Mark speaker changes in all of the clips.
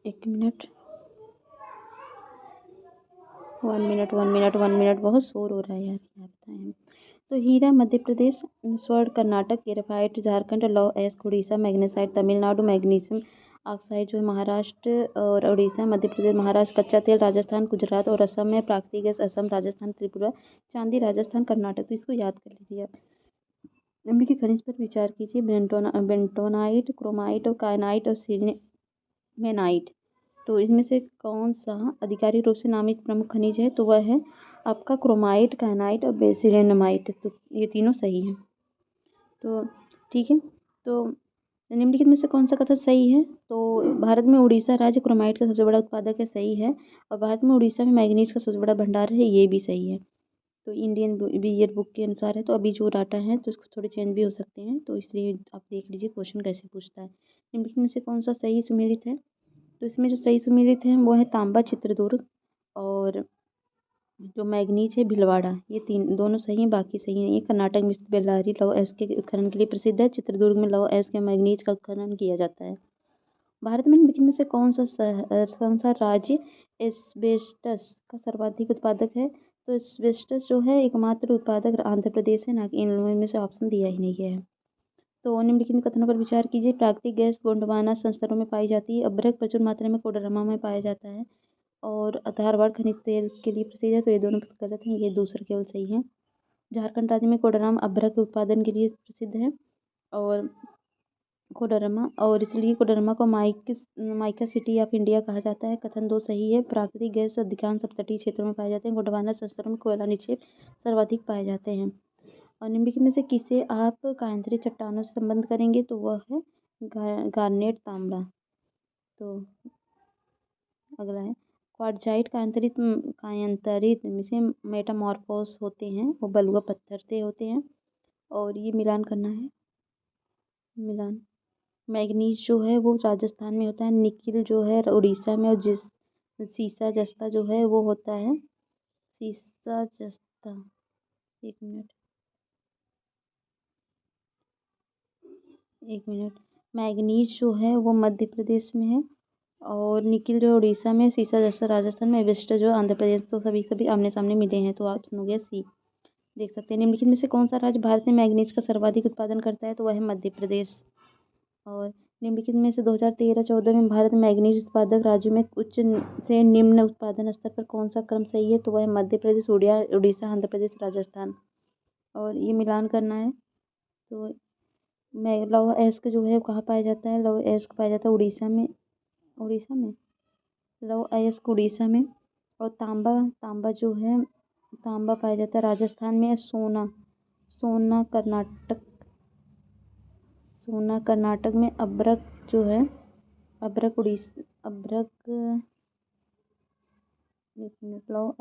Speaker 1: एक minute, 1 minute बहुत शोर हो रहा है यार, क्या बताएं। तो हीरा मध्य प्रदेश, स्वर्ण कर्नाटक, ग्रेफाइट झारखंड, लौह अयस्क Orissa, magnesite Tamil Nadu, magnesium oxide जो है महाराष्ट्र और उड़ीसा, मध्य प्रदेश, महाराष्ट्र, कच्चा तेल राजस्थान, गुजरात और असम में, प्राकृतिक गैस असम, राजस्थान, त्रिपुरा, चांदी राजस्थान, कर्नाटक। तो इसको याद कर लीजिए आप। निम्नलिखित खनिज पर विचार कीजिए। बेंटोनाइट, क्रोमाइट और कायनाइट और सिरेनाइट। तो इसमें से कौन सा आधिकारिक रूप से नामित प्रमुख खनिज है? तो वह है आपका क्रोमाइट, कायनाइट और बेसिलेनामाइट। तो ये तीनों सही है। तो ठीक है, तो निम्नलिखित में से कौन सा कथन सही है? तो भारत में उड़ीसा राज्य क्रोमाइट का सबसे बड़ा उत्पादक है, सही है। और भारत में उड़ीसा में मैग्नीज का सबसे बड़ा भंडार है, ये भी सही है। तो इंडियन ईयर बुक के अनुसार है। तो अभी जो डाटा है तो इसको थोड़े चेंज भी हो सकते हैं, तो इसलिए आप देख लीजिए क्वेश्चन कैसे पूछता है। निम्नलिखित में से कौन सा सही सुमेलित है? तो इसमें जो सही सुमेलित है वो है तांबा चित्रदुर्ग, और जो मैग्नीज है भिलवाड़ा। ये तीन दोनों सही हैं, बाकी सही नहीं है। कर्नाटक में स्थित बेल्लारी लौह अयस्क के खनन के लिए प्रसिद्ध है। चित्रदुर्ग में लौह अयस्क मैग्नीज का खनन किया जाता है। भारत में निम्नलिखित में से कौन सा राज्य एस्बेस्टस का सर्वाधिक उत्पादक है? तो एस्बेस्टस जो है एकमात्र उत्पादक आंध्र प्रदेश है, ना कि इनमें में से ऑप्शन दिया ही नहीं गया है। तो निम्नलिखित कथनों पर विचार कीजिए। प्राकृतिक गैस गोंडवाना संस्तरों में पाई जाती है। अभ्रक प्रचुर मात्रा में कोडरमा में पाया जाता है, और धारवाड़ खनिज तेल के लिए प्रसिद्ध है। तो ये दोनों गलत हैं, ये दूसरा केवल सही है। झारखंड राज्य में कोडरमा अभ्रक उत्पादन के लिए प्रसिद्ध है, और कोडरमा, और इसलिए कोडरमा को माइका सिटी ऑफ इंडिया कहा जाता है। कथन 2 सही है। प्राकृतिक गैस अधिकांश तटीय क्षेत्रों में पाए जाते हैं। गोंडवाना संस्तरों में कोयला निक्षेप सर्वाधिक पाए जाते हैं। और निम्नलिखित में से किसे आप कायांतरित चट्टानों से संबंध करेंगे? तो वह है गार्नेट तांबा। तो अगला है क्वार्टजाइट कायांतरित में से मेटामॉर्फोस होते हैं, वो बलुआ पत्थर से होते हैं, और ये मिलान करना है। मिलान मैग्नीज जो है वो राजस्थान में होता है, निकिल जो है उड़ीसा में, और सीसा जस्ता जो है वो होता है सीसा जस्ता। एक मिनट, मैग्नीज जो है वो मध्य प्रदेश में है, और निकिल जो उड़ीसा में, सीसा जस्ता राजस्थान में, वेस्ट जो आंध्र प्रदेश। तो सभी सभी आमने सामने मिले हैं, तो ऑप्शन हो गया सी। देख सकते हैं निम्नलिखित में से कौन सा राज्य भारत में मैग्नीज का सर्वाधिक उत्पादन करता है? तो वह है मध्य प्रदेश। और निम्नलिखित में से 2013-14 में भारत में मैग्नीज उत्पादक राज्यों में उच्च से निम्न उत्पादन स्तर पर कौन सा क्रम सही है? तो वह है मध्य प्रदेश, उड़ीसा, आंध्र प्रदेश, राजस्थान। और ये मिलान करना है। तो लौह अयस्क जो है कहाँ पाया जाता है? लौह अयस्क पाया जाता है उड़ीसा में। उड़ीसा में लौह अयस्क उड़ीसा में। और तांबा जो है तांबा पाया जाता है राजस्थान में। सोना कर्नाटक में। अभ्रक जो है अभ्रक उड़ीसा अभ्रक एक मिनट लौह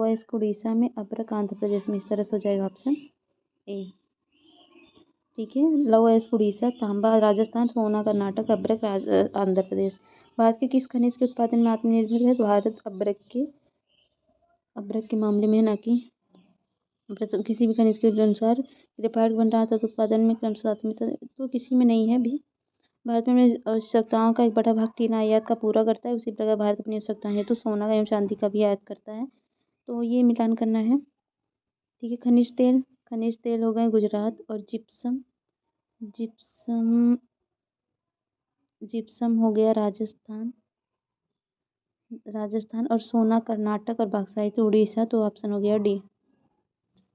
Speaker 1: अयस्क उड़ीसा में, अभ्रक आंध्र प्रदेश में। इस तरह से हो जाएगा ऑप्शन ए। ठीक है, लौह अयस्क उड़ीसा, तांबा राजस्थान, सोना कर्नाटक, अभ्रक आंध्र प्रदेश। भारत के किस खनिज के उत्पादन में आत्मनिर्भर है? भारत अभ्रक के मामले में, ना कि किसी भी खनिज के अनुसार ग्रेफाइट भंडारण तथा उत्पादन में क्रमशः तो किसी में नहीं है भी। भारत में आवश्यकताओं का एक बड़ा भाग टीना आयात का पूरा करता है। उसी प्रकार भारत अपनी आवश्यकताएं है तो सोना एवं चांदी का भी आयात करता है। तो ये मिलान करना है। ठीक है, खनिज तेल हो गए गुजरात, और जिप्सम जिप्सम हो गया राजस्थान, और सोना कर्नाटक, और बॉक्साइट उड़ीसा। तो ऑप्शन हो गया डी।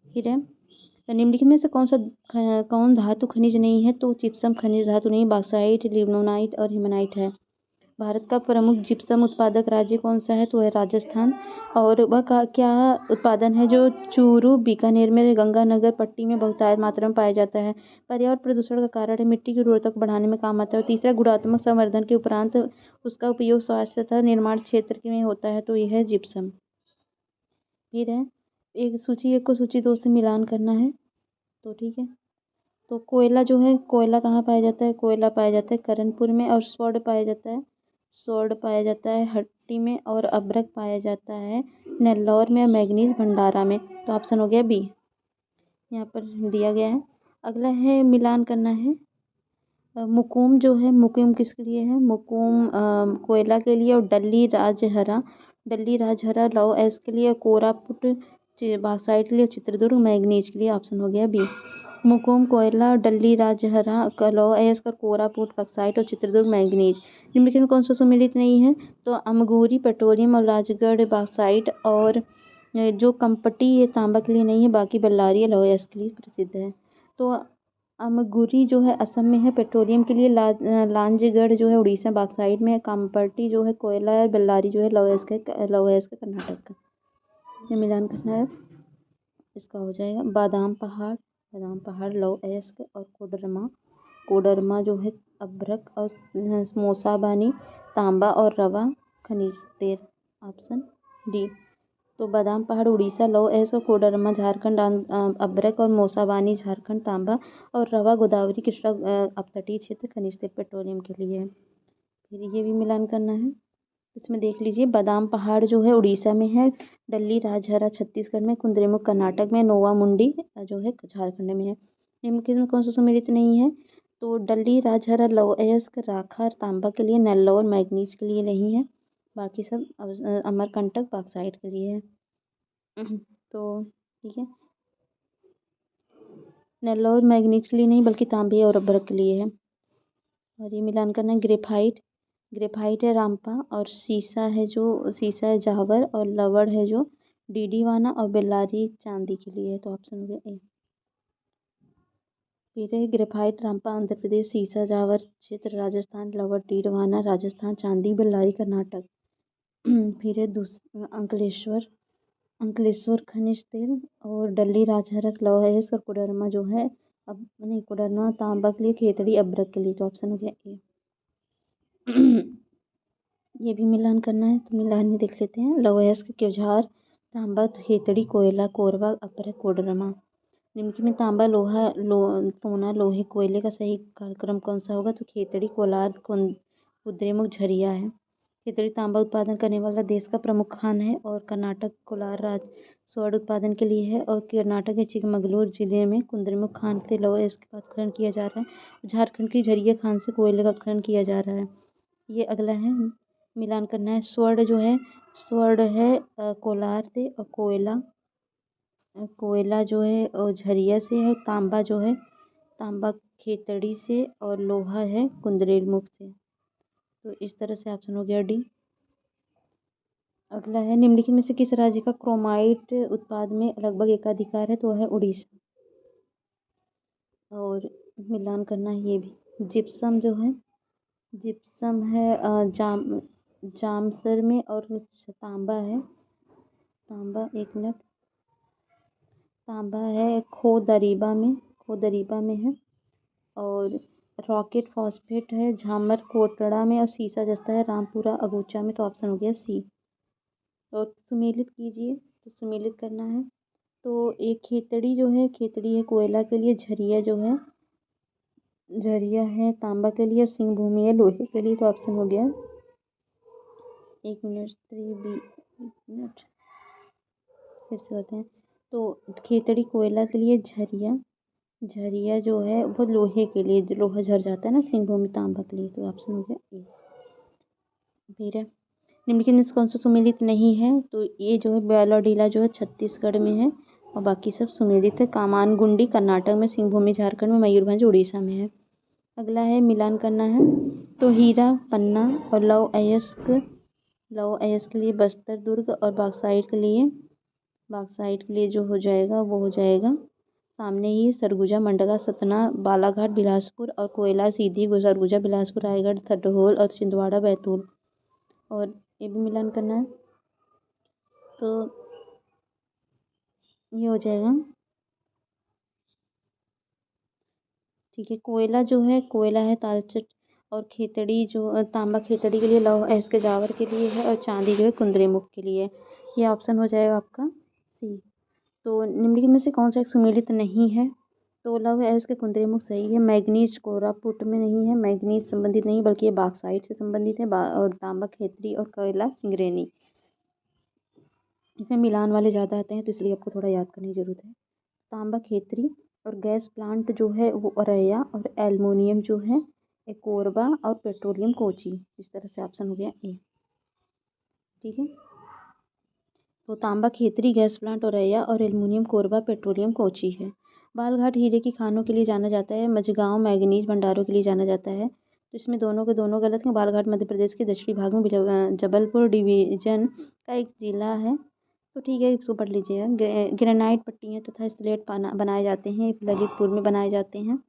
Speaker 1: फिर है तो निम्नलिखित में से कौन धातु खनिज नहीं है? तो जिप्सम खनिज धातु नहीं, बॉक्साइट, लिग्नाइट और हिमनाइट है। भारत का प्रमुख जिप्सम उत्पादक राज्य कौन सा है? तो है राजस्थान। और वह क्या उत्पादन है जो चूरू, बीकानेर में, गंगानगर पट्टी में बहुतायत मात्रा में पाया जाता है? पर्यावरण प्रदूषण का कारण है, मिट्टी की उर्वरता को बढ़ाने में काम आता है। और तीसरा, गुणात्मक संवर्धन के उपरांत उसका उपयोग स्वास्थ्य तथा निर्माण क्षेत्र में होता है। तो यह है जिप्सम। फिर है सूची 1 को सूची 2 से मिलान करना है। तो ठीक है, तो कोयला कहाँ पाया जाता है? कोयला पाया जाता है करणपुर में। और स्वर्ण पाया जाता है हट्टी में। और अभ्रक पाया जाता है नेल्लौर में। मैग्नीज भंडारा में। तो ऑप्शन हो गया बी, यहाँ पर दिया गया है। अगला है मिलान करना है। मुकुम जो है, मुकुम किसके लिए है? मुकुम कोयला के लिए, और डल्ली राजहरा लौह अयस्क के लिए, कोरापुट बॉक्साइट के लिए, चित्रदुर्ग मैंगनीज के लिए। ऑप्शन हो गया बी। मुकुम कोयला, डल्ली राजहरा लौह अयस्क, और कोरापुट बॉक्साइट और चित्रदुर्ग मैंगनीज। निम्नलिखित में कौन सा सम्मिलित नहीं है? तो अमगूरी पेट्रोलियम और राजगढ़ बॉक्साइट, और जो कंपटी ये तांबा के लिए नहीं है, बाकी बल्लारी लौह अयस्क के लिए प्रसिद्ध है। तो अमगुरी जो है असम में है पेट्रोलियम के लिए, लांजगढ़ जो है उड़ीसा बॉक्साइट में है, कामपट्टी जो है कोयला है, बल्लारी जो है लौह अयस्क कर्नाटक का। ये मिलान करना है, इसका हो जाएगा बादाम पहाड़ लौह अयस्क, और कोडरमा जो है अभ्रक, और मोसाबानी तांबा और रवा खनिज तेल। Option D. तो बादाम पहाड़ उड़ीसा लौह अयस्क, कोडरमा झारखंड, अभ्रक और मोसाबानी झारखंड तांबा, और रवा गोदावरी कृष्णा अपतटीय क्षेत्र खनिज तेल पेट्रोलियम के लिए है। फिर ये भी मिलान करना है, इसमें देख लीजिए बादाम पहाड़ जो है उड़ीसा में है, डल्ली राजहरा छत्तीसगढ़ में, कुद्रेमुख कर्नाटक में, नोवा मुंडी जो है झारखंड में है। निम्नलिखित में कौन सा सम्मिलित नहीं है? तो डल्ली राजहरा लौह अयस्क राखा तांबा के लिए, नेल्लौर मैग्नीज के लिए नहीं है, बाकी सब अमरकंटक बॉक्साइट के लिए है। तो ठीक है, नेल्लौर मैग्नीज के लिए नहीं बल्कि तांबे और अभ्रक के लिए है। और ये मिलान करना है, ग्रेफाइट है रामपा, और सीसा है जावर, और लवड़ है जो डीडीवाना, और बेल्लारी चांदी के लिए है। तो ऑप्शन हो गया ए। फिर है ग्रेफाइट रामपा आंध्र प्रदेश, सीसा जावर क्षेत्र राजस्थान, लवड़ डीडवाना राजस्थान, चांदी बेल्लारी कर्नाटक। फिर है अंकलेश्वर खनिज तेल, और डल्ली राजहरक लौह अयस्क, और कोडरमा जो है अब नहीं, कोडरमा तांबा के लिए, खेतड़ी अभ्रक के लिए। तो ऑप्शन हो गया ए। ये भी मिलान करना है, तो मिलान ही देख लेते हैं। लौह अयस्क क्योझार तांबा खेतड़ी कोयला कोरबा अभ्रक कोडरमा। निम्नलिखित में तांबा सोना लोहे कोयले का सही कार्यक्रम कौन सा होगा? तो खेतड़ी कोलार कुद्रेमुख झरिया है। खेतड़ी तांबा उत्पादन करने वाला देश का प्रमुख खान है, और कर्नाटक कोलार स्वर्ण उत्पादन के लिए है, और कर्नाटक के चिकमगलूर जिले में कुद्रेमुख खान से लौह अयस्क का उत्खनन किया जा रहा है। झारखंड की झरिया खान से कोयले का उत्खनन किया जा रहा है। ये अगला है, मिलान करना है। स्वर्ण है कोलार से, और कोयला जो है झरिया से है, तांबा खेतड़ी से, और लोहा है कुंदरेमुख से। तो इस तरह से ऑप्शन हो गया डी। अगला है, निम्नलिखित में से किस राज्य का क्रोमाइट उत्पाद में लगभग एकाधिकार है? तो है उड़ीसा। और मिलान करना है ये भी। जिप्सम है जामसर में, और एक मिनट, तांबा है खोदरीबा में है, और रॉकेट फॉस्फेट है झामर कोटड़ा में, और सीसा जस्ता है रामपुरा अगुचा में। तो ऑप्शन हो गया सी। और सुमेलित कीजिए, तो सुमेलित करना है, तो एक खेतड़ी है कोयला के लिए, झरिया है तांबा के लिए, और सिंह भूमि है लोहे के लिए। तो ऑप्शन हो गया, एक मिनट फिर से होते हैं। तो खेतड़ी कोयला के लिए, झरिया जो है वो लोहे के लिए, लोहा झर जाता है ना, सिंह भूमि तांबा के लिए। तो ऑप्शन हो गया ए। फिर है, निम्नलिखित में से कौन सा सुमेलित नहीं है? तो ये जो है बैलाडीला जो है छत्तीसगढ़ में है, और बाकी सब सुमेलित है। कामानगुंडी कर्नाटक में, सिंहभूमि झारखंड में, मयूरभंज उड़ीसा में है। अगला है, मिलान करना है, तो हीरा पन्ना और लौह अयस्क के लिए बस्तर दुर्ग, और बॉक्साइट के लिए जो हो जाएगा वो हो जाएगा सामने ही सरगुजा मंडला सतना बालाघाट बिलासपुर, और कोयला सीधी सरगुजा बिलासपुर रायगढ़ थडोल, और छिंदवाड़ा बैतूल। और ये भी मिलान करना है, तो ये हो जाएगा ठीक है। कोयला है तालचट, और खेतड़ी जो तांबा खेतड़ी के लिए, लौह अयस्क जावर के लिए है, और चांदी जो है कुंदरेमुख के लिए। ये ऑप्शन हो जाएगा आपका सी। तो निम्नलिखित में से कौन सा एक सुमेलित नहीं है? तो लौह अयस्क कुंदरेमुख सही है। मैग्नीज कोरापुट में नहीं है, मैग्नीज संबंधित नहीं बल्कि ये बॉक्साइट से संबंधित है, और तांबा खेतड़ी, और कोयला सिंगरेनी। इसमें मिलान वाले ज़्यादा आते हैं, तो इसलिए आपको थोड़ा याद करने की ज़रूरत है। तांबा खेतड़ी और गैस प्लांट जो है वो औरैया, और एल्युमिनियम जो है कोरबा और पेट्रोलियम कोची। इस तरह से ऑप्शन हो गया ए। ठीक है, तो तांबा खेतरी गैस प्लांट औरैया और एल्युमिनियम कोरबा पेट्रोलियम कोची है। बालघाट हीरे की खानों के लिए जाना जाता है। मझगांव मैंगनीज भंडारों के लिए जाना जाता है। तो इसमें दोनों के दोनों गलत हैं। बालघाट मध्य प्रदेश के दक्षिणी भाग में जबलपुर डिवीजन का एक जिला है। तो ठीक है, इसको पढ़ लीजिएगा। ग्रेनाइट पट्टियाँ तथा स्लेट बनाए जाते हैं, ललितपुर में बनाए जाते हैं।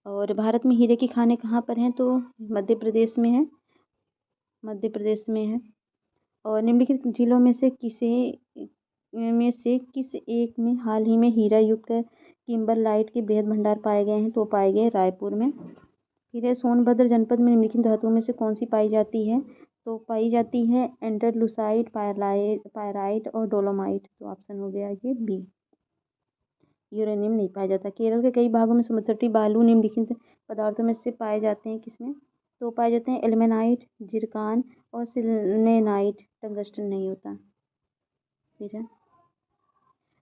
Speaker 1: और भारत में हीरे की खानें कहाँ पर हैं? तो मध्य प्रदेश में है, मध्य प्रदेश में है। और निम्नलिखित जिलों में से किस एक में हाल ही में हीरा युक्त किम्बरलाइट के बेहद भंडार पाए गए हैं? तो पाए गए रायपुर में। फिर है, सोनभद्र जनपद में निम्नलिखित धातुओं में से कौन सी पाई जाती है? तो पाई जाती है एंडरलूसाइड, पायराइट और डोलोमाइट। तो ऑप्शन हो गया ये बी। यूरेनियम नहीं पाया जाता। केरल के कई भागों में समुद्र तटीय बालू निम्नलिखित पदार्थों में से पाए जाते हैं। किसमें? तो पाए जाते हैं एल्मेनाइट, जिरकान और सिल्नेनाइट। टंगस्टन नहीं होता। ठीक है,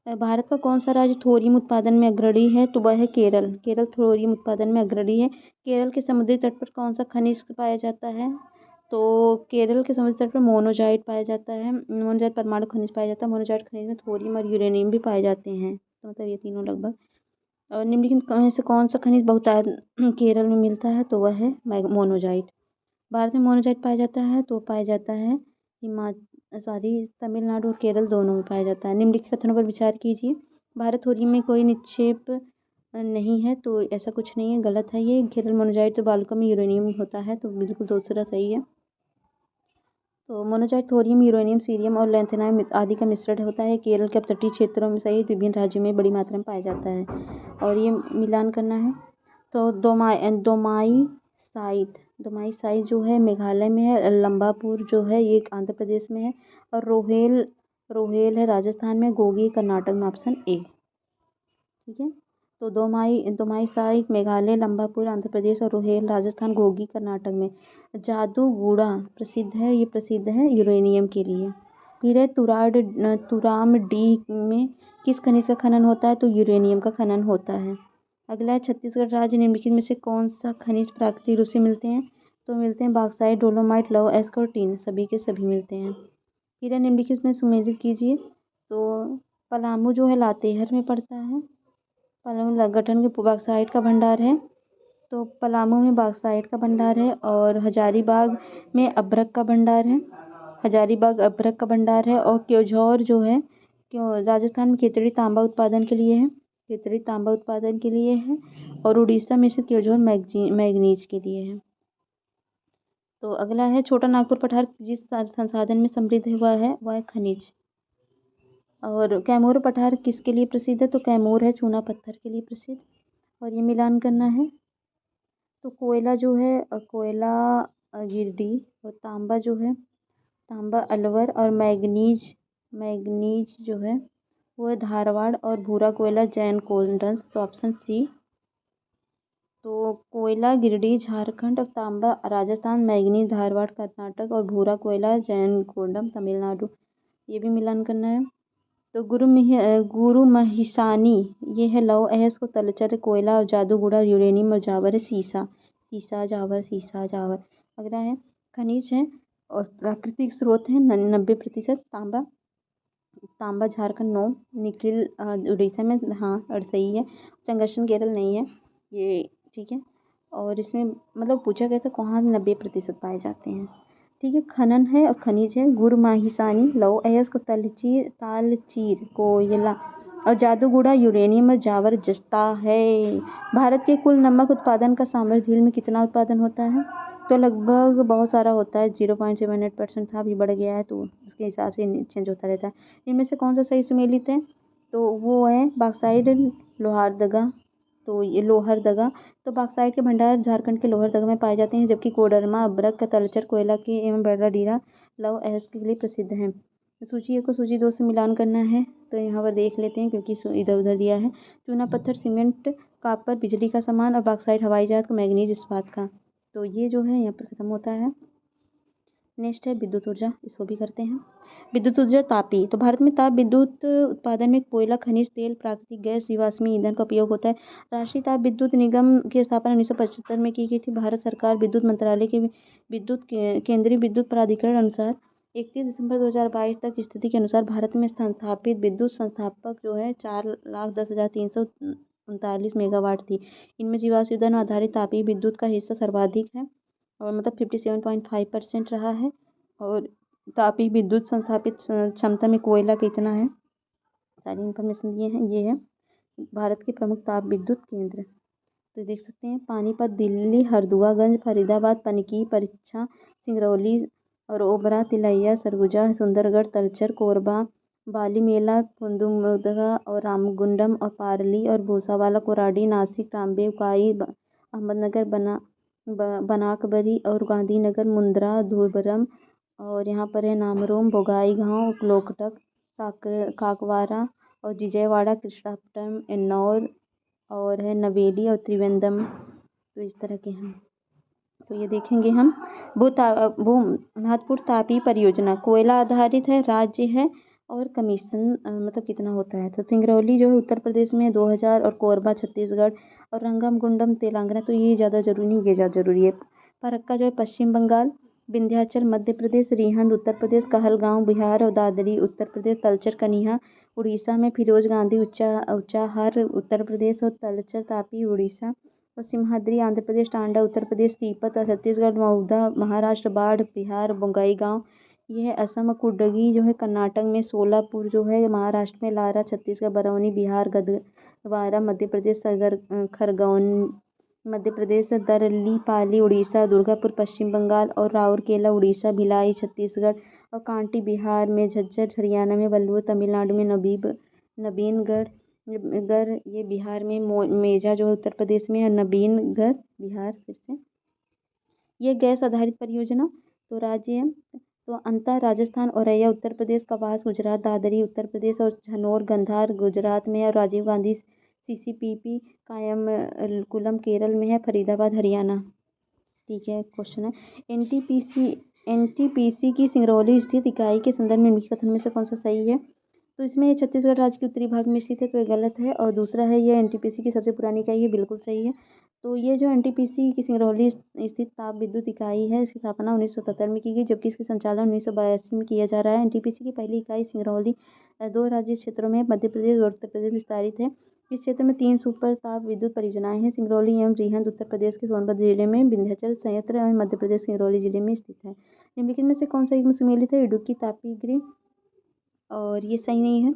Speaker 1: भारत का कौन सा राज्य थोरियम उत्पादन में अग्रणी है? तो वह है केरल। केरल थोरियम उत्पादन में अग्रणी है। केरल के समुद्री तट पर कौन सा खनिज पाया जाता है? तो केरल के समुद्री तट पर मोनोजाइट पाया जाता है। मोनोजाइट परमाणु खनिज पाया जाता है। मोनोजाइट खनिज में थोरियम और यूरेनियम भी पाए जाते हैं। तो मतलब ये तीनों लगभग। और निम्नलिखित में से कौन सा खनिज बहुतायत केरल में मिलता है? तो वह है मोनोजाइट। भारत में मोनोजाइट पाया जाता है तो पाया जाता है तमिलनाडु और केरल दोनों में पाया जाता है। निम्नलिखित कथनों पर विचार कीजिए। भारत थोरियम में कोई निक्षेप नहीं है, तो ऐसा कुछ नहीं है, गलत है ये। केरल मोनोजाइट तो बालुका में यूरेनियम होता है, तो बिल्कुल दूसरा सही है। तो मोनोजाइट थोरियम, यूरेनियम, सीरियम और लैंथेनाइम आदि का मिश्रण होता है। केरल के अपतटीय क्षेत्रों में सहित विभिन्न राज्यों में बड़ी मात्रा में पाया जाता है। और ये मिलान करना है। तो दोमाई साइट जो है मेघालय में है। लंबापुर जो है ये आंध्र प्रदेश में है। और रोहेल है राजस्थान में। गोगी कर्नाटक में। Option A. ठीक है, तो दोमाई साइट मेघालय, लंबापुर आंध्र प्रदेश और रोहेल राजस्थान, गोगी कर्नाटक में। जादूगुड़ा प्रसिद्ध है, ये प्रसिद्ध है यूरेनियम के लिए। फिर है तुराम डी में किस खनिज का खनन होता है? तो यूरेनियम का खनन होता है। अगला है, छत्तीसगढ़ राज्य निम्नलिखित में से कौन सा खनिज प्राकृतिक रूप से मिलते हैं? तो मिलते हैं बॉक्साइट, डोलोमाइट, लौह अयस्क और टीन। सभी के सभी मिलते हैं। फिर है, निम्नलिखित में सुमेलित कीजिए। तो पलामू जो है लातेहार में पड़ता है। पलामू गठन के बॉक्साइट का भंडार है। तो पलामू में बॉक्साइट का भंडार है। और हजारीबाग में अभ्रक का भंडार है। हजारीबाग अभ्रक का भंडार है। और क्योंझौर जो है राजस्थान में खेतड़ी तांबा उत्पादन के लिए है। खेतड़ी तांबा उत्पादन के लिए है। और उड़ीसा में से क्योंझौर मैग्नीज के लिए है। तो अगला है, छोटा नागपुर पठार जिस संसाधन में समृद्ध हुआ है वह है खनिज। और कैमूर पठार किसके लिए प्रसिद्ध है? तो कैमूर है चूना पत्थर के लिए प्रसिद्ध। और ये मिलान करना है। तो कोयला जो है कोयला गिरडी। और तांबा जो है तांबा अलवर। और मैग्नीज जो है वो है धारवाड़। और भूरा कोयला जैन कोल्डन। तो ऑप्शन सी। तो कोयला गिरडी झारखंड और तांबा राजस्थान, मैग्नीज धारवाड़ कर्नाटक और भूरा कोयला जैन कोल्डम तमिलनाडु। ये भी मिलान करना है। तो गुरु महिसानी ये है लौह अयस्क, तलचर कोयला और जादूगुड़ा यूरेनियम और जावर है सीसा जावर। अगला है, खनिज है और प्राकृतिक स्रोत है 90% तांबा झारखंड 9, निखिल उड़ीसा में, हाँ और सही है। टंगस्टन केरल नहीं है ये। ठीक है, और इसमें मतलब पूछा गया था कहाँ 90% पाए जाते हैं। ठीक है, खनन है और खनिज है गुरमाहिसानी लौह अयस्क, तालचीर कोयला और जादूगुड़ा यूरेनियम और जावर जस्ता है। भारत के कुल नमक उत्पादन का सामर झील में कितना उत्पादन होता है? तो लगभग बहुत सारा होता है। 0.78% था, अभी बढ़ गया है, तो उसके हिसाब से चेंज होता रहता है। इनमें से कौन सा सही सुमेलित है? तो वो है बॉक्साइट लोहारदगा। तो ये लोहरदगा। तो बॉक्साइट के भंडार झारखंड के लोहरदगा में पाए जाते हैं, जबकि कोडरमा अभ्रक तलचर कोयला के एवं बर्राडीहा लौह अयस्क के लिए प्रसिद्ध है। सूची 1 को सूची 2 से मिलान करना है। तो यहाँ पर देख लेते हैं क्योंकि इधर उधर दिया है। चूना पत्थर सीमेंट, कॉपर बिजली का सामान और बॉक्साइट हवाई जहाज का, मैग्नीज इस्पात का। तो ये जो है यहाँ पर ख़त्म होता है। नेक्स्ट है विद्युत ऊर्जा, इसको भी करते हैं। विद्युत ऊर्जा तापी, तो भारत में ताप विद्युत उत्पादन में कोयला, खनिज तेल, प्राकृतिक गैस, जीवाश्मी ईंधन का उपयोग होता है। राष्ट्रीय ताप विद्युत निगम की स्थापना 1975 में की गई थी। भारत सरकार विद्युत मंत्रालय के केंद्रीय विद्युत प्राधिकरण अनुसार 31 दिसंबर 2022 तक स्थिति के अनुसार भारत में स्थापित विद्युत संस्थापक जो है 4,10,339 मेगावाट थी। इनमें जीवाश्म ईंधन आधारित तापीय विद्युत का हिस्सा सर्वाधिक है और मतलब 57.5% रहा है। और तापीय विद्युत संस्थापित क्षमता में कोयला कितना है, सारी इन्फॉर्मेशन ये है भारत के प्रमुख ताप विद्युत केंद्र। तो देख सकते हैं पानीपत, दिल्ली, हरदुआगंज, फरीदाबाद, पनकी, परीक्षा, सिंगरौली और ओबरा, तिलैया, सरगुजा, सुंदरगढ़, तलचर, कोरबा, बालीमेला, कुंदमुदगा और रामगुंडम और पारली और भूसावाला, कोराडी, नासिक, तांबे, उकाई, अहमदनगर, बनाकबरी और गांधीनगर, मुंद्रा, धुबरम और यहाँ पर है नामरोम, बोगाई गांव, लोकटक, काकवारा और विजयवाड़ा, कृष्णापटनम, एन्नौर और है नवेली और त्रिवेंद्रम। तो इस तरह के हैं। तो ये देखेंगे हम। महत्वपूर्ण तापीय परियोजना कोयला आधारित है, राज्य है और कमीशन मतलब कितना होता है। तो सिंगरौली जो है उत्तर प्रदेश में 2000 और कोरबा छत्तीसगढ़ और रंगमगुंडम तेलंगाना। तो ये ज़्यादा जरूरी नहीं, ये ज़्यादा जरूरी है। फरक्का जो है पश्चिम बंगाल, विंध्याचल मध्य प्रदेश, रिहंद उत्तर प्रदेश, कहलगांव बिहार और दादरी उत्तर प्रदेश, तलचर कनिहा उड़ीसा में, फिरोज गांधी ऊंचाहार उत्तर प्रदेश और तलचर तापी उड़ीसा और सिमहाद्री आंध्र प्रदेश, टांडा उत्तर प्रदेश, सीपत और छत्तीसगढ़, मऊदा महाराष्ट्र, बाढ़ बिहार, बोंगाईगांव ये है असम, कुडगी जो है कर्नाटक में, सोलापुर जो है महाराष्ट्र में, लारा छत्तीसगढ़, बरौनी बिहार, गदवारा मध्य प्रदेश, खरगौन मध्य प्रदेश, दरलीपाली उड़ीसा, दुर्गापुर पश्चिम बंगाल और राउरकेला उड़ीसा, भिलाई छत्तीसगढ़ और कांटी बिहार में, झज्जर हरियाणा में, वल्लूर तमिलनाडु में, नबीनगढ़ ये बिहार में, मेजा जो उत्तर प्रदेश में है, नबीनगढ़ बिहार। फिर से ये गैस आधारित परियोजना तो राज्य है। तो अंतर राजस्थान, औरैया उत्तर प्रदेश, कवास गुजरात, दादरी उत्तर प्रदेश और झनोर गंधार गुजरात में है। और राजीव गांधी CCPP कायमकुलम केरल में है, फरीदाबाद हरियाणा। ठीक है, क्वेश्चन है NTPC की सिंगरौली स्थित इकाई के संदर्भ में निम्नलिखित कथन में से कौन सा सही है। तो इसमें ये छत्तीसगढ़ राज्य के उत्तरी भाग में स्थित है, तो ये गलत है। और दूसरा है ये NTPC की सबसे पुरानी इकाई है, बिल्कुल सही है। तो ये जो NTPC की सिंगरौली स्थित ताप विद्युत इकाई है, इसकी स्थापना 1977 में की गई, जबकि इसका संचालन 1982 में किया जा रहा है। NTPC की पहली इकाई सिंगरौली 2 राज्य क्षेत्रों में मध्य प्रदेश और उत्तर प्रदेश में विस्तारित है। इस क्षेत्र में 3 सुपर ताप विद्युत परियोजनाएं हैं। सिंगरौली एवं रिहंद उत्तर प्रदेश के सोनभद्र जिले में, विंध्याचल संयंत्र एवं मध्य प्रदेश सिंगरौली जिले में स्थित है। निम्नलिखित में से कौन सा एक सम्मिलित है। इडुक्की तापी गृह, और ये सही नहीं है।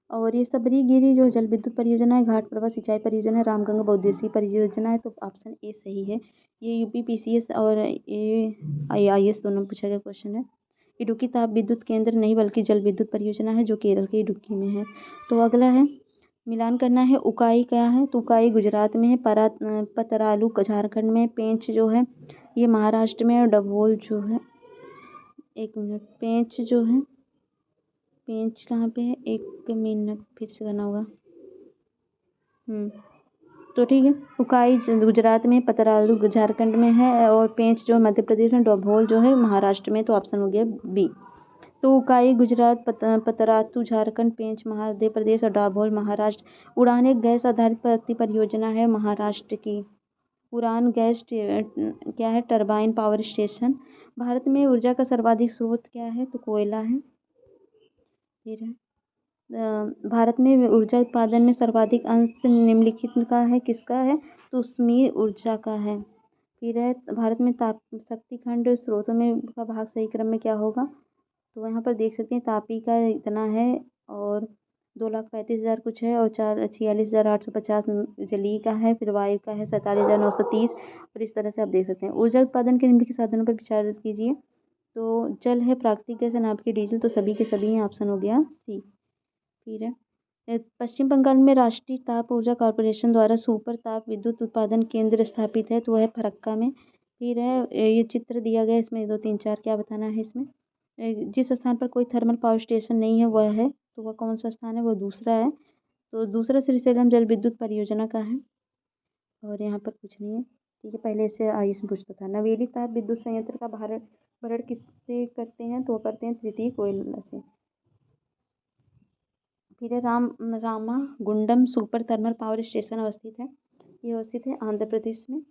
Speaker 1: और ये सबरीगिरी जो जल विद्युत परियोजना है, घाट प्रभा सिंचाई परियोजना है, रामगंगा बहुउद्देशीय परियोजना है। तो ऑप्शन ए सही है। ये UPPCS और AIS दोनों में पूछा गया क्वेश्चन है। इडुक्की ताप विद्युत केंद्र नहीं बल्कि जल विद्युत परियोजना है जो केरल के इडुक्की में है। तो अगला है मिलान करना है। उकाई क्या है। तो उकाई गुजरात में है, पतरालू झारखंड में, पेंच जो है ये महाराष्ट्र में, और डभोल जो है एक मिनट, पेंच कहाँ पे है, एक मिनट फिर से करना होगा। तो ठीक है, उकाई गुजरात में, पतरालू झारखंड में है और पेंच जो मध्य प्रदेश में, डभोल जो है महाराष्ट्र में। तो ऑप्शन हो गया बी। तो उकाई गुजरात, पतरातू झारखंड, पेंच मध्य प्रदेश और डभोल महाराष्ट्र। उड़ान एक गैस आधारित प्राकृतिक परियोजना है महाराष्ट्र की। उड़ान गैस क्या है, टरबाइन पावर स्टेशन। भारत में ऊर्जा का सर्वाधिक स्रोत क्या है। तो कोयला है। फिर है भारत में ऊर्जा उत्पादन में सर्वाधिक अंश निम्नलिखित का है, किसका है। तो ऊष्मीय ऊर्जा का है। फिर है भारत में ताप शक्ति खंड स्रोतों में का भाग सही क्रम में क्या होगा। तो यहाँ पर देख सकते हैं तापी का इतना है और 2,35,000 कुछ है और 46,850 जलीय का है। फिर वायु का है 47,930। और इस तरह से आप देख सकते हैं। ऊर्जा उत्पादन के निम्नलिखित साधनों पर विचार कीजिए। तो जल है, प्राकृतिक गैस है, नाभिकीय डीजल। तो सभी के सभी ऑप्शन हो गया सी। फिर है पश्चिम बंगाल में राष्ट्रीय ताप ऊर्जा कॉर्पोरेशन द्वारा सुपर ताप विद्युत उत्पादन केंद्र स्थापित है। तो वह है फरक्का में। फिर है ये चित्र दिया गया, इसमें 2 3 4 क्या बताना है इसमें। जिस स्थान पर कोई थर्मल पावर स्टेशन नहीं है वह है, तो वह कौन सा स्थान है, वो दूसरा है। तो दूसरा श्रीशैलम जल विद्युत परियोजना का है। और यहाँ पर कुछ नहीं है। ठीक है, पहले इससे आयुष में पूछता था। नवेली ताप विद्युत संयंत्र का भरण किससे करते हैं, तो करते हैं तृतीय कोयला से। फिर है Ramagundam super thermal power station अवस्थित है, ये अवस्थित है आंध्र प्रदेश में।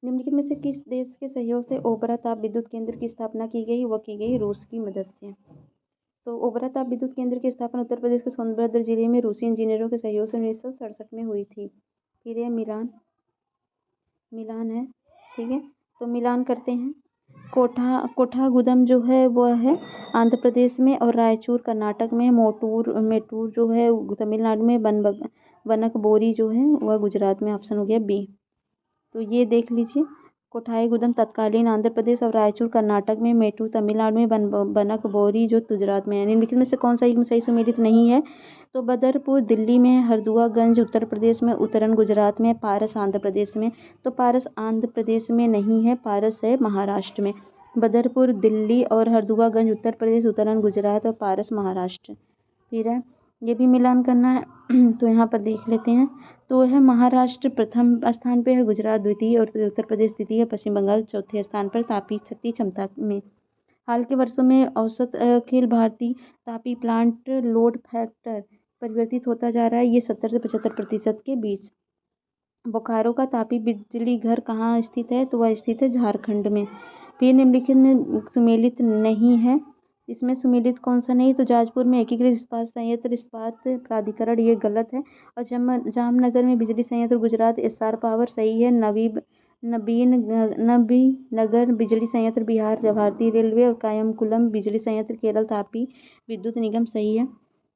Speaker 1: निम्नलिखित में से किस देश के सहयोग से ओबरा ताप विद्युत केंद्र की स्थापना की गई, वह की गई रूस की मदद से। तो ओबरा ताप विद्युत केंद्र की स्थापना उत्तर प्रदेश के सोनभद्र जिले में रूसी इंजीनियरों के सहयोग से 1967 में हुई थी। फिर यह मिलान है, ठीक है, तो मिलान करते हैं। कोठागुदम जो है वह है आंध्र प्रदेश में, और रायचूर कर्नाटक में, मेटूर जो है तमिलनाडु में, बनकबोरी जो है वह गुजरात में। ऑप्शन हो गया बी। तो ये देख लीजिए, कोठाईगुदम तत्कालीन आंध्र प्रदेश और रायचूर कर्नाटक में, मेटूर तमिलनाडु में, बनकबोरी जो गुजरात में है। निम्नलिखित में से कौन सा एक सही सुमेलित नहीं है, तो बदरपुर दिल्ली में, हरदुआगंज उत्तर प्रदेश में, उतरन गुजरात में, पारस आंध्र प्रदेश में। तो पारस आंध्र प्रदेश में नहीं है, पारस है महाराष्ट्र में। बदरपुर दिल्ली और हरदुआगंज उत्तर प्रदेश, उतरन गुजरात और पारस महाराष्ट्र। फिर है, ये भी मिलान करना है तो यहाँ पर देख लेते हैं। तो है महाराष्ट्र प्रथम स्थान पे है, गुजरात द्वितीय और उत्तर प्रदेश तृतीय, पश्चिम बंगाल चौथे स्थान पर तापीय शक्ति क्षमता में। हाल के वर्षों में औसत अखिल भारतीय तापीय प्लांट लोड फैक्टर परिवर्तित होता जा रहा है, ये 70 से 75% के बीच। बोकारो का तापीय बिजली घर कहाँ स्थित है, तो वह स्थित है झारखंड में। फिर निम्नलिखित में सुमेलित नहीं है, इसमें सुमेलित कौन सा नहीं, तो जाजपुर में एकीकृत इस्पात संयंत्र इस्पात प्राधिकरण, ये गलत है। और जामनगर में बिजली संयंत्र गुजरात एस्सार पावर सही है। नबीनगर बिजली संयंत्र बिहार भारतीय रेलवे, और कायमकुलम बिजली संयंत्र केरल तापीय विद्युत निगम सही है।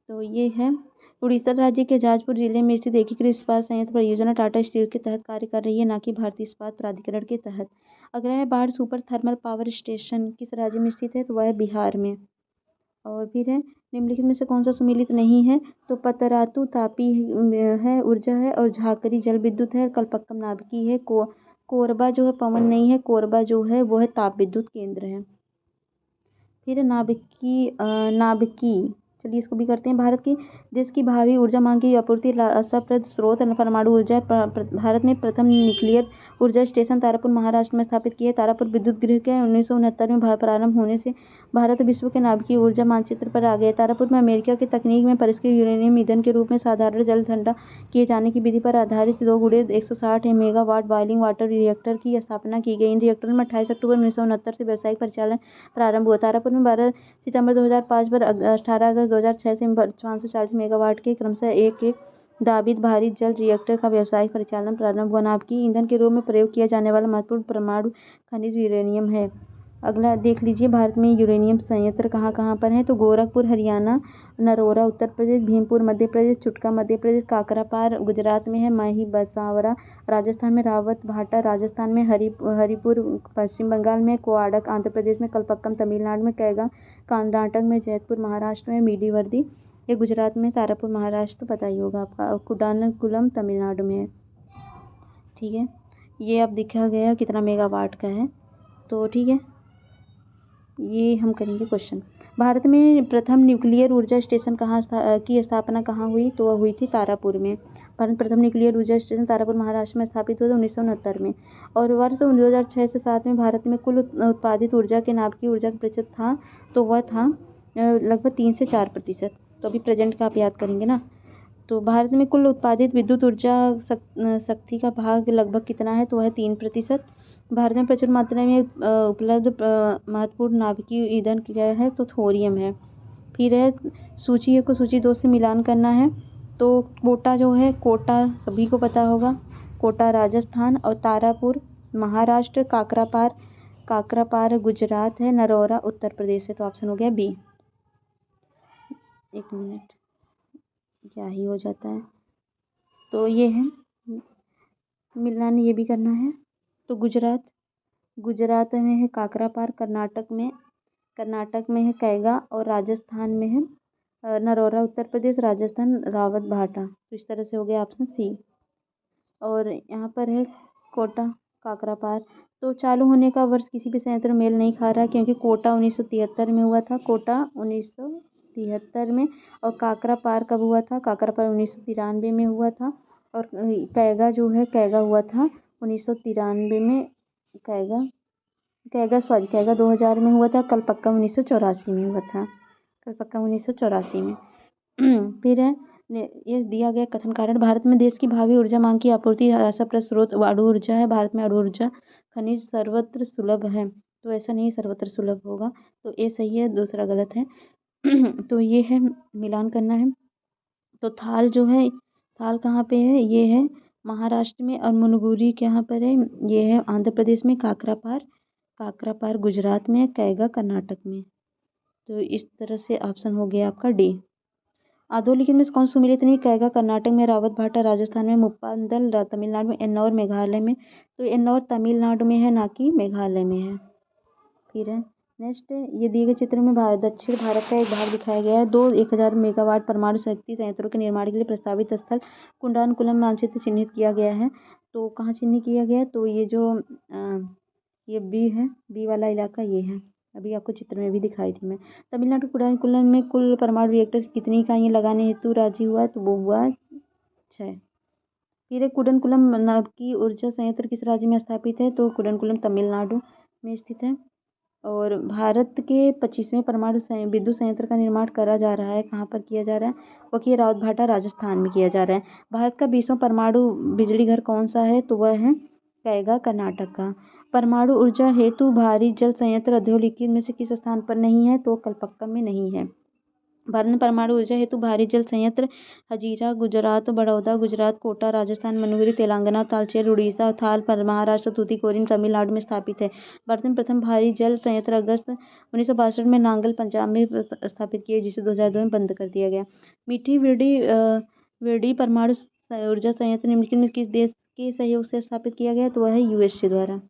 Speaker 1: तो ये है। उड़ीसा राज्य के जाजपुर जिले में स्थित एकीकृत इस्पात संयंत्र परियोजना टाटा स्टील के तहत कार्य कर रही है, न कि भारतीय इस्पात प्राधिकरण के तहत। अगला है बाढ़ सुपर थर्मल पावर स्टेशन किस राज्य में स्थित है, तो वह है बिहार में। और फिर है, निम्नलिखित में से कौन सा सुमेलित नहीं है, तो पतरातू तापीय है ऊर्जा है, और झाकरी जल विद्युत है, कलपक्कम नाभिकीय है, कोरबा जो है पवन नहीं है, कोरबा जो है वो है ताप विद्युत केंद्र है। फिर नाभिकी, चलिए इसको भी करते हैं। भारत की देश की भावी ऊर्जा मांग की आपूर्ति आशाप्रद स्रोत परमाणु ऊर्जा। भारत में प्रथम न्यूक्लियर ऊर्जा स्टेशन तारापुर महाराष्ट्र में स्थापित किया है। तारापुर विद्युत गृह के 1969 में प्रारंभ होने से भारत विश्व के नाभिकीय ऊर्जा मानचित्र पर आ गया। तारापुर में अमेरिका की तकनीक में परिष्कृत यूरेनियम ईंधन के रूप में साधारण जल ठंडा किए जाने की विधि पर आधारित 2x160 megawatt boiling water reactor की स्थापना की गई। इन रिएक्टरों में 28 अक्टूबर 1969 से व्यावसायिक परिचालन प्रारंभ हुआ। तारापुर में 12 सितंबर 2005 पर 18 अगस्त 2006 से 540 मेगावाट के क्रमशः एक दाबित भारी जल रिएक्टर का व्यावसायिक परिचालन प्रारंभ हुआ। नाभिकीय ईंधन के रूप में प्रयोग किया जाने वाला महत्वपूर्ण परमाणु खनिज यूरेनियम है। अगला देख लीजिए, भारत में यूरेनियम संयंत्र कहाँ कहाँ पर है, तो गोरखपुर हरियाणा, नरोरा उत्तर प्रदेश, भीमपुर मध्य प्रदेश, चुटका मध्य प्रदेश, काकरापार गुजरात में है, माही बसावरा राजस्थान में, रावत भाटा राजस्थान में, हरिपुर पश्चिम बंगाल में, कोआडक आंध्र प्रदेश में, कलपक्कम तमिलनाडु में, कैगा कर्नाटक में, जैतपुर महाराष्ट्र में, मीडीवर्दी ये गुजरात में, तारापुर महाराष्ट्र तो पता ही होगा आपका, और कुडानकुलम तमिलनाडु में है। ठीक है, ये अब दिखा गया कितना मेगावाट का है। तो ठीक है, ये हम करेंगे क्वेश्चन। भारत में प्रथम न्यूक्लियर ऊर्जा स्टेशन की स्थापना कहाँ हुई, तो वह हुई थी तारापुर में। भारत प्रथम न्यूक्लियर ऊर्जा स्टेशन तारापुर महाराष्ट्र में स्थापित हुआ 1969 में। और वर्ष 2006 से 2007 में भारत में कुल उत्पादित ऊर्जा के नाभिकीय ऊर्जा का प्रतिशत था, तो वह था लगभग 3 से 4%। तो अभी प्रेजेंट का आप याद करेंगे ना। तो भारत में कुल उत्पादित विद्युत ऊर्जा शक्ति का भाग लगभग कितना है, तो वह 3%। भारत में प्रचुर मात्रा में उपलब्ध महत्वपूर्ण नाभिकीय ईंधन क्या है, तो थोरियम है। फिर है, सूची 1 को सूची 2 से मिलान करना है। तो कोटा जो है, कोटा सभी को पता होगा, कोटा राजस्थान, और तारापुर महाराष्ट्र, काकरापार गुजरात है, नरोरा उत्तर प्रदेश है। तो ऑप्शन हो गया बी। एक मिनट, क्या ही हो जाता है। तो ये है मिलान, ये भी करना है। तो गुजरात में है काकरापार, कर्नाटक में है कैगा, और राजस्थान में है नरोरा उत्तर प्रदेश, राजस्थान रावत भाटा। तो इस तरह से हो गया ऑप्शन सी। और यहाँ पर है कोटा काकरापार। तो चालू होने का वर्ष किसी भी संयंत्र में मेल नहीं खा रहा, क्योंकि कोटा 1973 में हुआ था, कोटा 1973 में। और काकरापार कब हुआ था, काकरापार 1993 में हुआ था। और कैगा जो है, कैगा हुआ था 1993 में, कैगा कैगा 2000 में हुआ था, कलपक्कम 1984 में हुआ था, कलपक्कम 1984 में। फिर है ये दिया गया कथन कारण, भारत में देश की भावी ऊर्जा मांग की आपूर्ति आशा स्रोत अणु ऊर्जा है। भारत में अणु ऊर्जा खनिज सर्वत्र सुलभ है, तो ऐसा नहीं सर्वत्र सुलभ होगा, तो ये सही है, दूसरा गलत है। तो ये है, मिलान करना है। तो थाल जो है, थाल कहाँ पे है, ये है महाराष्ट्र में, और मुनगुरी कहाँ पर है, ये है आंध्र प्रदेश में, काकरापार गुजरात में, कैगा कर्नाटक में। तो इस तरह से ऑप्शन हो गया आपका डी। अधोलिखित में कौन सुमेलित नहीं, कैगा कर्नाटक में, रावत भाटा राजस्थान में, मुप्पादल तमिलनाडु में, एन्नौर मेघालय में। तो एन्नौर तमिलनाडु में है, ना कि मेघालय में है। फिर है नेक्स्ट, ये दिए गए चित्र में दक्षिण भारत का एक भाग दिखाया गया है। 1000 मेगावाट परमाणु शक्ति संयंत्रों के निर्माण के लिए प्रस्तावित स्थल कुंडानकुलम मानचित्र चिन्हित किया गया है। तो कहाँ चिन्हित किया गया है, तो ये जो ये बी है, बी वाला इलाका ये है, अभी आपको चित्र में भी दिखाई थी मैं। तमिलनाडु कुंडानकुलम में कुल परमाणु रिएक्टर कितनी इकाइयाँ लगाने हेतु राजी हुआ, तो वो हुआ 6। फिर है कुडनकुलम की ऊर्जा संयंत्र किस राज्य में स्थापित है, तो कुडनकुलम तमिलनाडु में स्थित है। और भारत के 25वें परमाणु विद्युत संयंत्र का निर्माण करा जा रहा है, कहाँ पर किया जा रहा है, वो कि रावत भाटा राजस्थान में किया जा रहा है। भारत का 20वां परमाणु बिजली घर कौन सा है, तो वह है कैगा कर्नाटक का। परमाणु ऊर्जा हेतु भारी जल संयंत्र अधोलिखित में से किस स्थान पर नहीं है, तो कलपक्कम में नहीं है। भारत में परमाणु ऊर्जा हेतु भारी जल संयंत्र हजीरा गुजरात, बड़ौदा गुजरात, कोटा राजस्थान, मनुगिरी तेलंगाना, तालचेर उड़ीसा, थाल पर महाराष्ट्र, तूतीकोरिन तमिलनाडु में स्थापित है। भारत में प्रथम भारी जल संयंत्र अगस्त 1962 में नांगल पंजाब में स्थापित किया, जिसे 2002 में बंद कर दिया गया। मीठी वेडी परमाणु ऊर्जा संयंत्र निम्नलिखित में किस देश के सहयोग से स्थापित किया गया, तो वह है यूएसए द्वारा।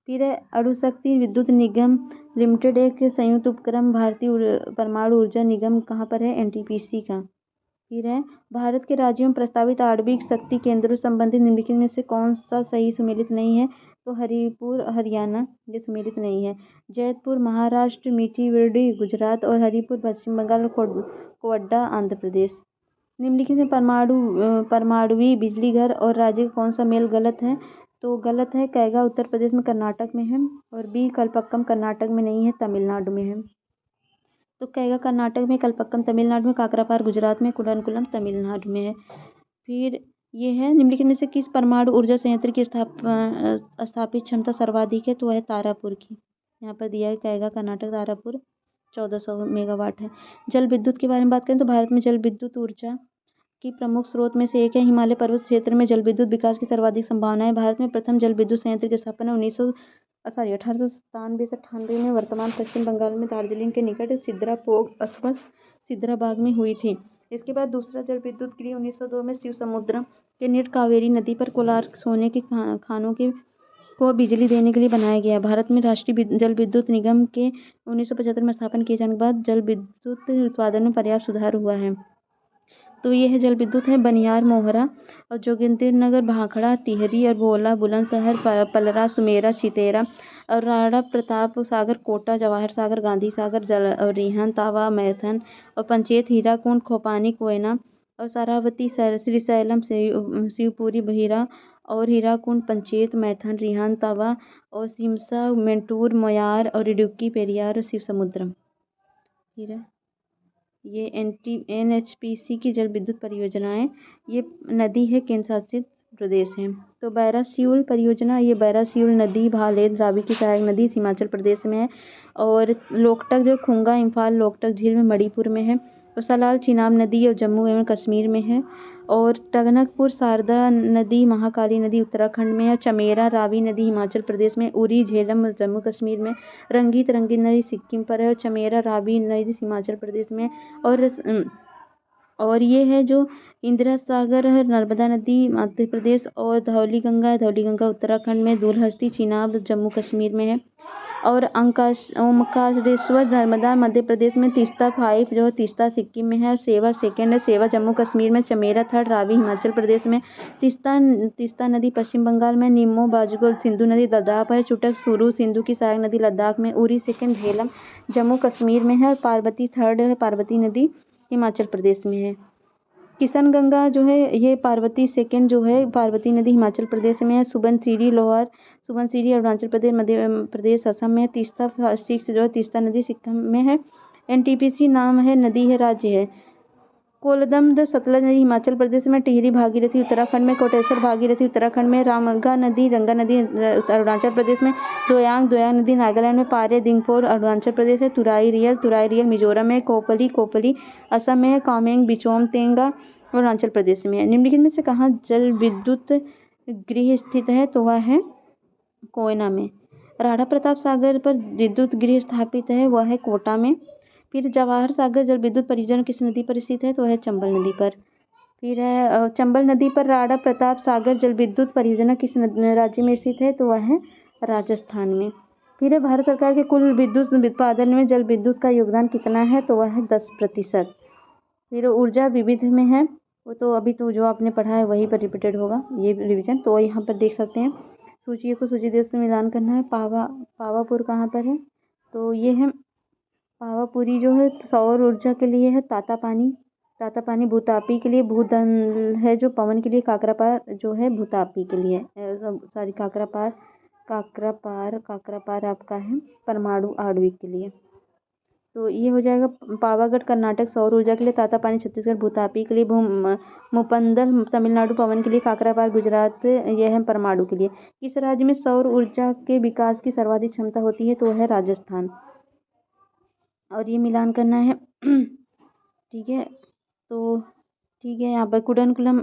Speaker 1: फिर है अणुशक्ति विद्युत निगम लिमिटेड एक संयुक्त उपक्रम भारतीय परमाणु ऊर्जा निगम कहाँ पर है, एनटीपीसी का। फिर है भारत के राज्यों में प्रस्तावित आणविक शक्ति केंद्रों संबंधित निम्नलिखित में से कौन सा सही सुमेलित नहीं है, तो हरिपुर हरियाणा ये सुमेलित नहीं है। जैतपुर महाराष्ट्र, मीठी वेडी गुजरात और हरिपुर पश्चिम बंगाल और कोड्डा आंध्र प्रदेश। निम्नलिखित में परमाणुवी बिजली घर और राज्य का कौन सा मेल गलत है, तो गलत है, कैगा उत्तर प्रदेश में कर्नाटक में है, और बी कलपक्कम कर्नाटक में नहीं है, तमिलनाडु में है। तो कैगा कर्नाटक में, कलपक्कम तमिलनाडु में, काकरापार गुजरात में, कुडानकुलम तमिलनाडु में है। फिर ये है निम्नलिखित में से किस परमाणु ऊर्जा संयंत्र की स्थापित क्षमता सर्वाधिक है, तो वह है तारापुर की। यहाँ पर दिया है कैगा कर्नाटक, तारापुर 1400 मेगावाट है। जल विद्युत के बारे में बात करें तो भारत में जल विद्युत ऊर्जा की प्रमुख स्रोत में से एक है। हिमालय पर्वत क्षेत्र में जल विद्युत विकास की सर्वाधिक संभावना है। भारत में प्रथम जल विद्युत संयंत्र की स्थापना 1897 से 98 में वर्तमान पश्चिम बंगाल में दार्जिलिंग के निकट सिद्रापोग अथवा सिद्राबाग में हुई थी। इसके बाद दूसरा जल विद्युत गृह 1902 में शिव समुद्रम के निकट कावेरी नदी पर कोलार सोने के खानों के को बिजली देने के लिए बनाया गया। भारत में राष्ट्रीय जल विद्युत निगम के 1975 में स्थापना किए जाने के बाद जल विद्युत उत्पादन में पर्याप्त सुधार हुआ है। तो ये है जल विद्युत है बनियार, मोहरा और जोगिंदरनगर, भाखड़ा, टिहरी और बोला, बुलंदशहर, पलरा, सुमेरा, चितेरा और राणा प्रताप सागर, कोटा, जवाहर सागर, गांधी सागर, जल और रिहन, तावा, मैथन और पंचेत, हीराकुंड, खोपानी, कोयना और सारावती, श्रीशैलम, शिवपुरी, बहिरा और हीराकुंड, पंचेत, मैथन, रिहन, तावा और सिमसा, मेंटूर, मोयार और इडुक्की, पेरियार और शिव समुद्रम। ठीक है, ये एनएचपीसी की जल विद्युत परियोजनाएं, ये नदी है केंद्र शासित प्रदेश है। तो बैरासियूल परियोजना, ये बैरासियूल नदी भालेद रावी की सहायक नदी हिमाचल प्रदेश में है। और लोकटक जो खुंगा इम्फाल लोकटक झील में मणिपुर में है। और सलाल चिनाब नदी और जम्मू एवं कश्मीर में है। और टगनकपुर शारदा नदी महाकाली नदी उत्तराखंड में है। चमेरा रावी नदी हिमाचल प्रदेश में, उरी झेलम जम्मू कश्मीर में, रंगीत नदी सिक्किम पर है और चमेरा रावी नदी हिमाचल प्रदेश में। और ये है जो इंदिरा सागर है नर्मदा नदी मध्य प्रदेश, और धौलीगंगा उत्तराखंड में, दूलहस्ती चिनाब जम्मू कश्मीर में है। और ओमकारेश्वर नर्मदा मध्य प्रदेश में, तीस्ता 5 जो तीस्ता सिक्किम में है, और सेवा सेकेंड है, सेवा जम्मू कश्मीर में, चमेरा 3 रावी हिमाचल प्रदेश में, तीस्ता नदी पश्चिम बंगाल में, निम्मो बाजुगल सिंधु नदी लद्दाख है, चुटक सुरु सिंधु की सहायक नदी लद्दाख में, उरी सेकेंड झेलम जम्मू कश्मीर में है, और पार्वती 3 है पार्वती नदी हिमाचल प्रदेश में है। किशनगंगा जो है ये पार्वती सेकंड जो है पार्वती नदी हिमाचल प्रदेश में है। सुबनसिरी अरुणाचल प्रदेश, मध्य प्रदेश, असम में है। तीस्ता सिक्स जो है तीस्ता नदी सिक्किम में है। एनटीपीसी नाम है, नदी है, राज्य है। कोलदम द सतलज नदी हिमाचल प्रदेश में। टिहरी भागीरथी उत्तराखंड में। कोटेश्वर भागीरथी उत्तराखंड में। गंगा नदी अरुणाचल प्रदेश में। दोयांग नदी नागालैंड में। पारे दिंगफोर अरुणाचल प्रदेश है। तुराई रियल मिजोरम में। कोपली असम में है। कामेंग बिचोम तेंगा अरुणाचल प्रदेश में है। निम्नलिखित में से कहाँ जल विद्युत गृह स्थित है? तो वह है कोयना में। राणा प्रताप सागर पर विद्युत गृह स्थापित है, वह है कोटा में। फिर जवाहर सागर जल विद्युत परियोजना किस नदी पर स्थित है? तो है चंबल नदी पर। फिर है चंबल नदी पर राणा प्रताप सागर जल विद्युत परियोजना किस राज्य में स्थित है? तो वह है राजस्थान में। फिर है भारत सरकार के कुल विद्युत उत्पादन में जल विद्युत का योगदान कितना है? तो वह है 10%। फिर ऊर्जा विविध में है, वो तो अभी तो जो आपने पढ़ा है वही पर रिपीटेड होगा ये रिवीजन। तो यहाँ पर देख सकते हैं सूची को सूची देश से मिलान करना है। पावापुर कहाँ पर है? तो ये है पावापुरी जो है सौर ऊर्जा के लिए है। तातापानी भूतापी के लिए। भूदल है जो पवन के लिए। काकरापार जो है भूतापी के लिए। सॉरी काकरापार आपका है परमाणु आणविक के लिए। तो ये हो जाएगा पावागढ़ कर्नाटक सौर ऊर्जा के लिए। तातापानी छत्तीसगढ़ भूतापी के लिए। मुपंदल तमिलनाडु पवन के लिए। काकरापार गुजरात यह है परमाणु के लिए। किस राज्य में सौर ऊर्जा के विकास की सर्वाधिक क्षमता होती है? तो है राजस्थान। और ये मिलान करना है ठीक है। तो ठीक है, यहाँ पर कुडनकुलम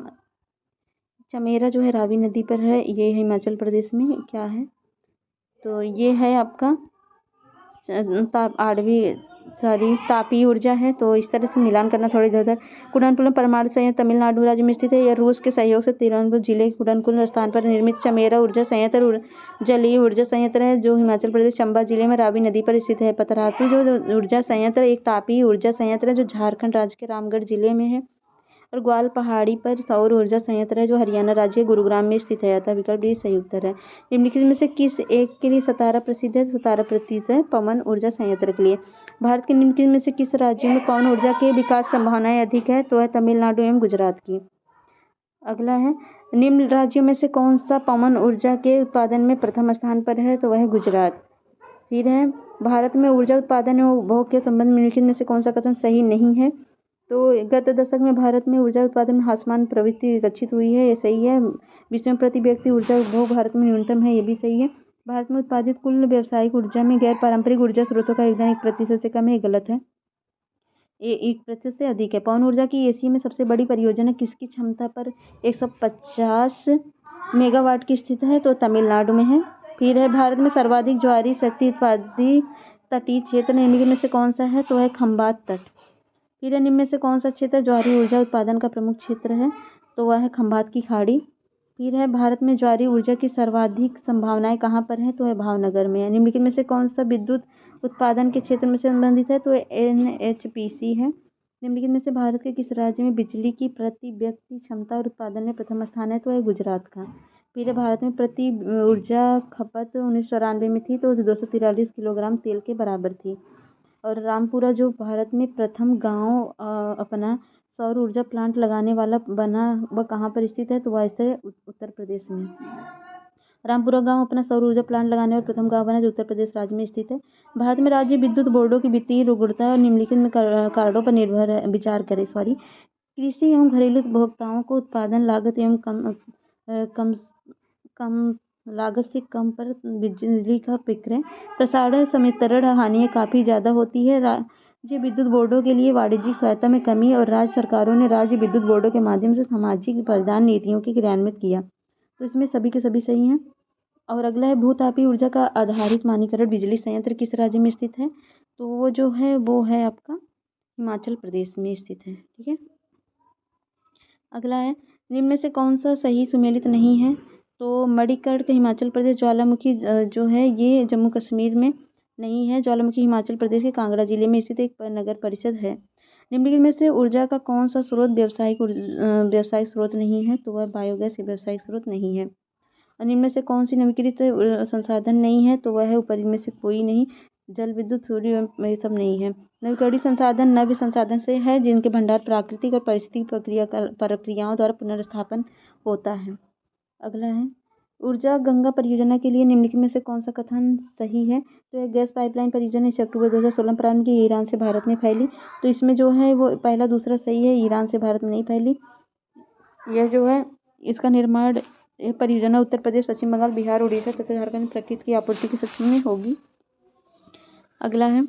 Speaker 1: चमेरा जो है रावी नदी पर है, ये है हिमाचल प्रदेश में। क्या है? तो ये है आपका तापी ऊर्जा है। तो इस तरह से मिलान करना थोड़ी इधर उधर। कुडनकुलम परमाणु संयंत्र तमिलनाडु राज्य में स्थित है। यह रूस के सहयोग से तिरुवनंतपुरम जिले के कुडनकुलम स्थान पर निर्मित चमेरा ऊर्जा संयंत्र जलीय ऊर्जा संयंत्र है जो हिमाचल प्रदेश चंबा जिले में रावी नदी पर स्थित है। पतरातू जो ऊर्जा संयंत्र एक तापीय ऊर्जा संयंत्र है जो झारखंड राज्य के रामगढ़ जिले में है। और ग्वाल पहाड़ी पर सौर ऊर्जा संयंत्र है जो हरियाणा राज्य के गुरुग्राम में स्थित है। अतः विकल्प डी सही उत्तर है। निम्नलिखित में से किस एक के लिए सतारा प्रसिद्ध है? सतारा प्रसिद्ध है पवन ऊर्जा संयंत्र के लिए। भारत के निम्नलिखित में से किस राज्य में पवन ऊर्जा के विकास संभावनाएं अधिक है? तो है तमिलनाडु एवं गुजरात की। अगला है निम्न राज्यों में से कौन सा पवन ऊर्जा के उत्पादन में प्रथम स्थान पर है? तो वह है गुजरात। फिर है भारत में ऊर्जा उत्पादन एवं उपभोग के संबंध में निम्नलिखित में से कौन सा कथन सही नहीं है? तो गत दशक में भारत में ऊर्जा उत्पादन में आसमान प्रवृत्ति विकसित हुई है, ये सही है। विश्व में प्रति व्यक्ति ऊर्जा उपभोग भारत में न्यूनतम है, ये भी सही है। भारत में उत्पादित कुल व्यावसायिक ऊर्जा में गैर पारंपरिक ऊर्जा स्रोतों का योगदान 1% से कम है, ये गलत है। 1% से अधिक है। पवन ऊर्जा की एशिया में सबसे बड़ी परियोजना किसकी क्षमता पर 150 मेगावाट की स्थित है? तो तमिलनाडु में है। फिर है भारत में सर्वाधिक ज्वारी शक्ति उत्पादी तटीय क्षेत्र निम्नलिखित में से कौन सा है? तो है खंबात तट। फिर निम्न में से कौन सा क्षेत्र ज्वारी ऊर्जा उत्पादन का प्रमुख क्षेत्र है? तो वह है खंबात की खाड़ी। फिर है भारत में ज्वारी ऊर्जा की सर्वाधिक संभावनाएं कहाँ पर है? तो है भावनगर में है। निम्नलिखित में से कौन सा विद्युत उत्पादन के क्षेत्र में से संबंधित है? तो NHPC है। निम्नलिखित में से भारत के किस राज्य में बिजली की प्रति व्यक्ति क्षमता और उत्पादन में प्रथम स्थान है? तो है गुजरात का। फिर है भारत में प्रति ऊर्जा खपत 1994 में थी तो 243 किलोग्राम तेल के बराबर थी। और रामपुरा जो भारत में प्रथम गांव अपना सौर ऊर्जा प्लांट लगाने वाला बना, वह कहाँ पर स्थित है? तो वह स्थित है उत्तर प्रदेश में। रामपुरा गांव अपना सौर ऊर्जा प्लांट लगाने वाला प्रथम गांव बना जो उत्तर प्रदेश राज्य में स्थित है। भारत में राज्य विद्युत बोर्डों की वित्तीय रुग्णता और निम्नलिखित में कार्डों पर विचार करें। कृषि एवं घरेलू उपभोक्ताओं को उत्पादन लागत एवं कम लागत से कम पर बिजली का विक्रय प्रसारण संवितरण हानि काफ़ी ज़्यादा होती है। राज्य विद्युत बोर्डों के लिए वाणिज्यिक सहायता में कमी और राज्य सरकारों ने राज्य विद्युत बोर्डों के माध्यम से सामाजिक प्रदान नीतियों की क्रियान्वित किया। तो इसमें सभी के सभी सही हैं। और अगला है भूतापीय ऊर्जा का आधारित मानकीकरण बिजली संयंत्र किस राज्य में स्थित है? तो वो जो है वो है आपका हिमाचल प्रदेश में स्थित है। ठीक है। अगला है निम्न में से कौन सा सही सुमेलित नहीं है? तो मणिकर्ण हिमाचल प्रदेश, ज्वालामुखी जो है ये जम्मू कश्मीर में नहीं है। ज्वालामुखी हिमाचल प्रदेश के कांगड़ा जिले में स्थित एक नगर परिषद है। निम्नलिखित में से ऊर्जा का कौन सा स्रोत व्यावसायिक स्रोत नहीं है? तो वह बायोगैस व्यावसायिक स्रोत नहीं है। और निम्न में से कौन सी नवीनीकृत संसाधन नहीं है? तो वह है ऊपर में से कोई नहीं। जल विद्युत, सूर्य ये सब नहीं है। नवीकरणीय संसाधन नव्य संसाधन से है जिनके भंडार प्राकृतिक और पारिस्थितिक प्रक्रियाओं द्वारा पुनर्स्थापन होता है। अगला है ऊर्जा गंगा परियोजना के लिए निम्नलिखित में से कौन सा कथन सही है? तो यह गैस पाइपलाइन परियोजना इस अक्टूबर 2016 में प्रारंभ की, ईरान से भारत में फैली। तो इसमें जो है वो पहला दूसरा सही है, ईरान से भारत में नहीं फैली। यह जो है इसका निर्माण यह परियोजना उत्तर प्रदेश, पश्चिम बंगाल, बिहार, उड़ीसा तथा झारखंड में प्रकृति की आपूर्ति के सक्षम में होगी। अगला है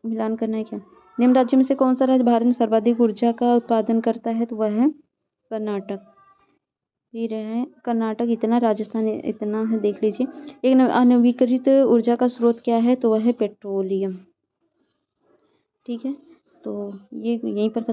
Speaker 1: मिलान करना है क्या? निम्न राज्यों में से कौन सा राज्य भारत में सर्वाधिक ऊर्जा का उत्पादन करता है? तो वह है कर्नाटक। ये रहे कर्नाटक, इतना, राजस्थान इतना है, देख लीजिए। एक अनवीकरित ऊर्जा का स्रोत क्या है? तो वह है पेट्रोलियम। ठीक है, तो ये यहीं पर